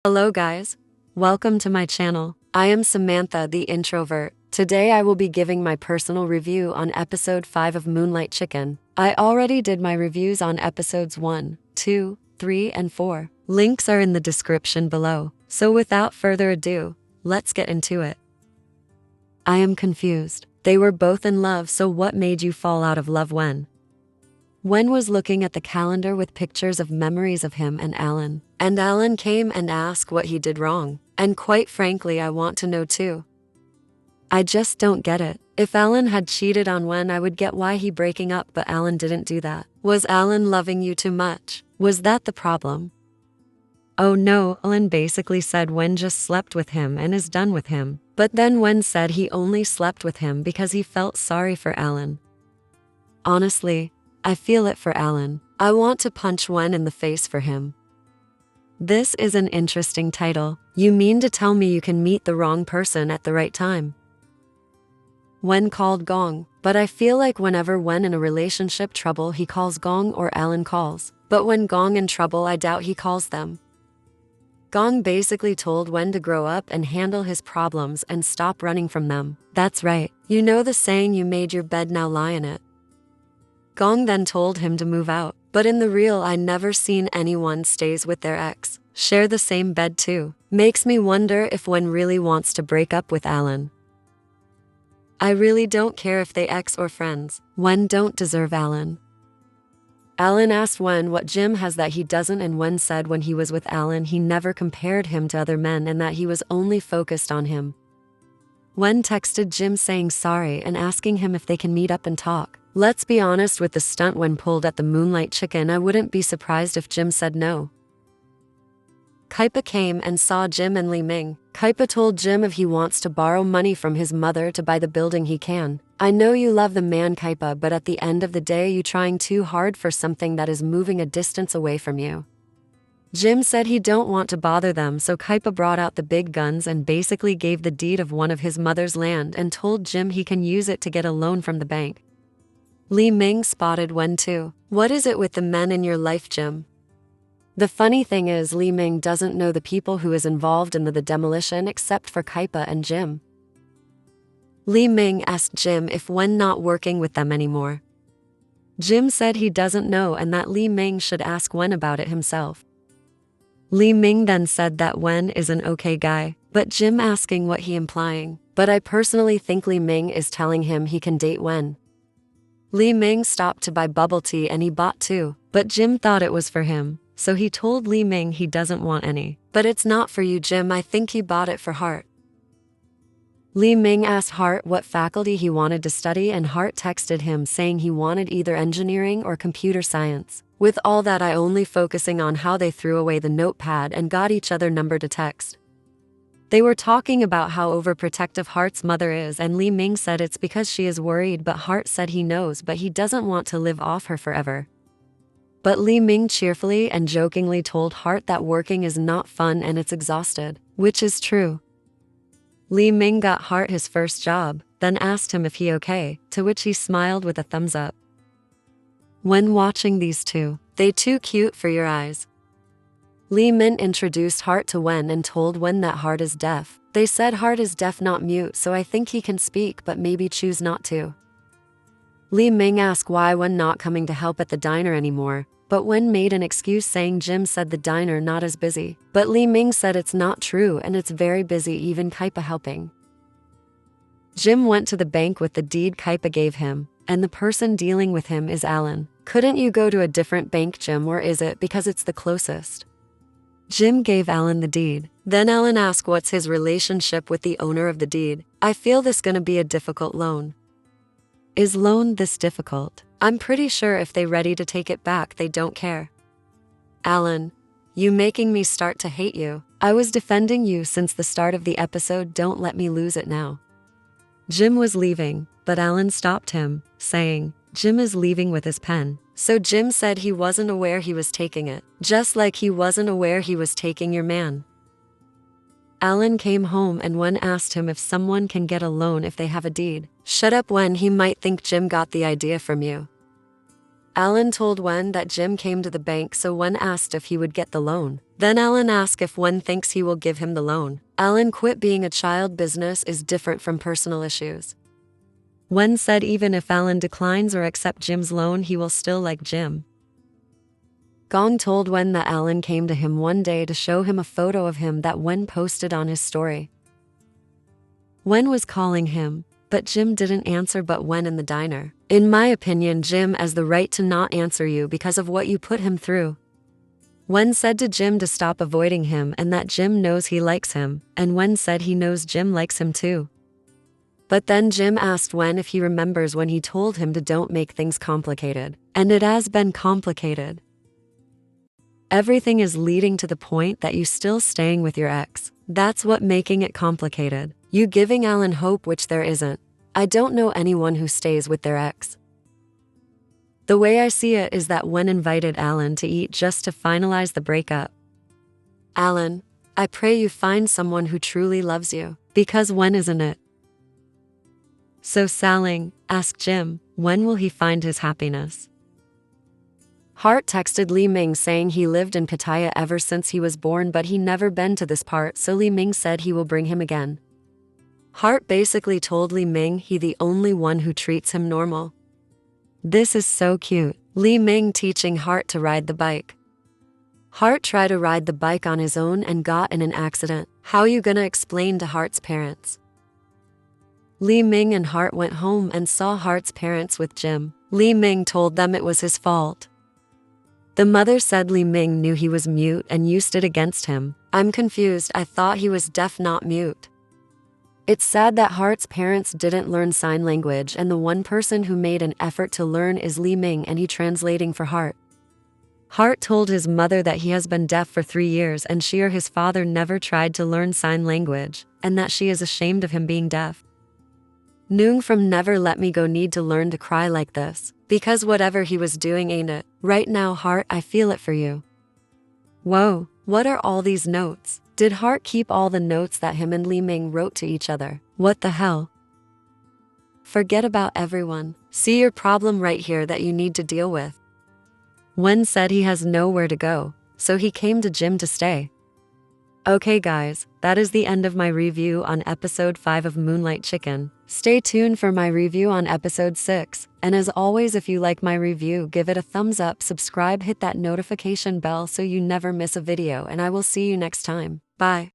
Hello guys, welcome to my channel. I am Samantha the introvert. Today I will be giving my personal review on episode 5 of Moonlight Chicken. I already did my reviews on episodes 1, 2, 3, and 4. Links are in the description below. So without further ado, let's get into it. I am confused. They were both in love, so what made you fall out of love when? Wen was looking at the calendar with pictures of memories of him and Alan came and asked what he did wrong. And quite frankly, I want to know too. I just don't get it. If Alan had cheated on Wen, I would get why he breaking up, but Alan didn't do that. Was Alan loving you too much? Was that the problem? Oh no, Alan basically said Wen just slept with him and is done with him. But then Wen said he only slept with him because he felt sorry for Alan. Honestly, I feel it for Alan. I want to punch Wen in the face for him. This is an interesting title. You mean to tell me you can meet the wrong person at the right time? Wen called Gong, but I feel like whenever Wen in a relationship trouble, he calls Gong or Alan calls. But when Gong in trouble, I doubt he calls them. Gong basically told Wen to grow up and handle his problems and stop running from them. That's right. You know the saying, you made your bed, now lie in it. Gong then told him to move out, but in the real I never seen anyone stays with their ex, share the same bed too. Makes me wonder if Wen really wants to break up with Alan. I really don't care if they ex or friends. Wen don't deserve Alan. Alan asked Wen what Jim has that he doesn't, and Wen said when he was with Alan he never compared him to other men and that he was only focused on him. Wen texted Jim saying sorry and asking him if they can meet up and talk. Let's be honest, with the stunt Wen pulled at the Moonlight Chicken, I wouldn't be surprised if Jim said no. Kaipa came and saw Jim and Li Ming. Kaipa told Jim if he wants to borrow money from his mother to buy the building he can. I know you love the man, Kaipa, but at the end of the day you trying too hard for something that is moving a distance away from you. Jim said he don't want to bother them, so Kaipa brought out the big guns and basically gave the deed of one of his mother's land and told Jim he can use it to get a loan from the bank. Li Ming spotted Wen too. What is it with the men in your life, Jim? The funny thing is, Li Ming doesn't know the people who is involved in the demolition except for Kaipa and Jim. Li Ming asked Jim if Wen not working with them anymore. Jim said he doesn't know and that Li Ming should ask Wen about it himself. Li Ming then said that Wen is an okay guy, but Jim asking what he implying. But I personally think Li Ming is telling him he can date Wen. Li Ming stopped to buy bubble tea and he bought two, but Jim thought it was for him, so he told Li Ming he doesn't want any. But it's not for you, Jim, I think he bought it for Hart. Li Ming asked Hart what faculty he wanted to study and Hart texted him saying he wanted either engineering or computer science. With all that, I only focusing on how they threw away the notepad and got each other number to text. They were talking about how overprotective Hart's mother is, and Li Ming said it's because she is worried, but Hart said he knows, but he doesn't want to live off her forever. But Li Ming cheerfully and jokingly told Hart that working is not fun and it's exhausted, which is true. Li Ming got Hart his first job, then asked him if he okay, to which he smiled with a thumbs up. When watching these two, they too cute for your eyes. Li Ming introduced Hart to Wen and told Wen that Hart is deaf. They said Hart is deaf, not mute, so I think he can speak but maybe choose not to. Li Ming asked why Wen not coming to help at the diner anymore, but Wen made an excuse saying Jim said the diner not as busy. But Li Ming said it's not true and it's very busy, even Kaipa helping. Jim went to the bank with the deed Kaipa gave him, and the person dealing with him is Alan. Couldn't you go to a different bank, Jim, or is it because it's the closest? Jim gave Alan the deed. Then Alan asked what's his relationship with the owner of the deed. I feel this gonna be a difficult loan. Is loan this difficult? I'm pretty sure if they ready to take it back, they don't care. Alan, you making me start to hate you. I was defending you since the start of the episode, don't let me lose it now. Jim was leaving, but Alan stopped him, saying, Jim is leaving with his pen. So Jim said he wasn't aware he was taking it, just like he wasn't aware he was taking your man. Alan came home and Wen asked him if someone can get a loan if they have a deed. Shut up, Wen, he might think Jim got the idea from you. Alan told Wen that Jim came to the bank, so Wen asked if he would get the loan. Then Alan asked if Wen thinks he will give him the loan. Alan quit being a child. Business is different from personal issues. Wen said even if Alan declines or accepts Jim's loan, he will still like Jim. Gong told Wen that Alan came to him one day to show him a photo of him that Wen posted on his story. Wen was calling him, but Jim didn't answer but Wen in the diner. In my opinion, Jim has the right to not answer you because of what you put him through. Wen said to Jim to stop avoiding him and that Jim knows he likes him, and Wen said he knows Jim likes him too. But then Jim asked Wen if he remembers when he told him to don't make things complicated, and it has been complicated. Everything is leading to the point that you still staying with your ex. That's what making it complicated. You giving Alan hope which there isn't. I don't know anyone who stays with their ex. The way I see it is that Wen invited Alan to eat just to finalize the breakup. Alan, I pray you find someone who truly loves you, because Wen isn't it. So Saling asked Jim, when will he find his happiness? Hart texted Li Ming saying he lived in Pattaya ever since he was born but he never been to this part, so Li Ming said he will bring him again. Hart basically told Li Ming he the only one who treats him normal. This is so cute. Li Ming teaching Hart to ride the bike. Hart tried to ride the bike on his own and got in an accident. How you gonna explain to Hart's parents? Li Ming and Hart went home and saw Hart's parents with Jim. Li Ming told them it was his fault. The mother said Li Ming knew he was mute and used it against him. I'm confused, I thought he was deaf, not mute. It's sad that Hart's parents didn't learn sign language and the one person who made an effort to learn is Li Ming and he translating for Hart. Hart told his mother that he has been deaf for 3 years and she or his father never tried to learn sign language, and that she is ashamed of him being deaf. Noong from Never Let Me Go need to learn to cry like this, because whatever he was doing ain't it. Right now, Hart, I feel it for you. Whoa, what are all these notes? Did Hart keep all the notes that him and Li Ming wrote to each other? What the hell? Forget about everyone. See your problem right here that you need to deal with. Wen said he has nowhere to go, so he came to Jim to stay. Okay guys, that is the end of my review on episode 5 of Moonlight Chicken. Stay tuned for my review on episode 6, and as always, if you like my review, give it a thumbs up, subscribe, hit that notification bell so you never miss a video, and I will see you next time. Bye.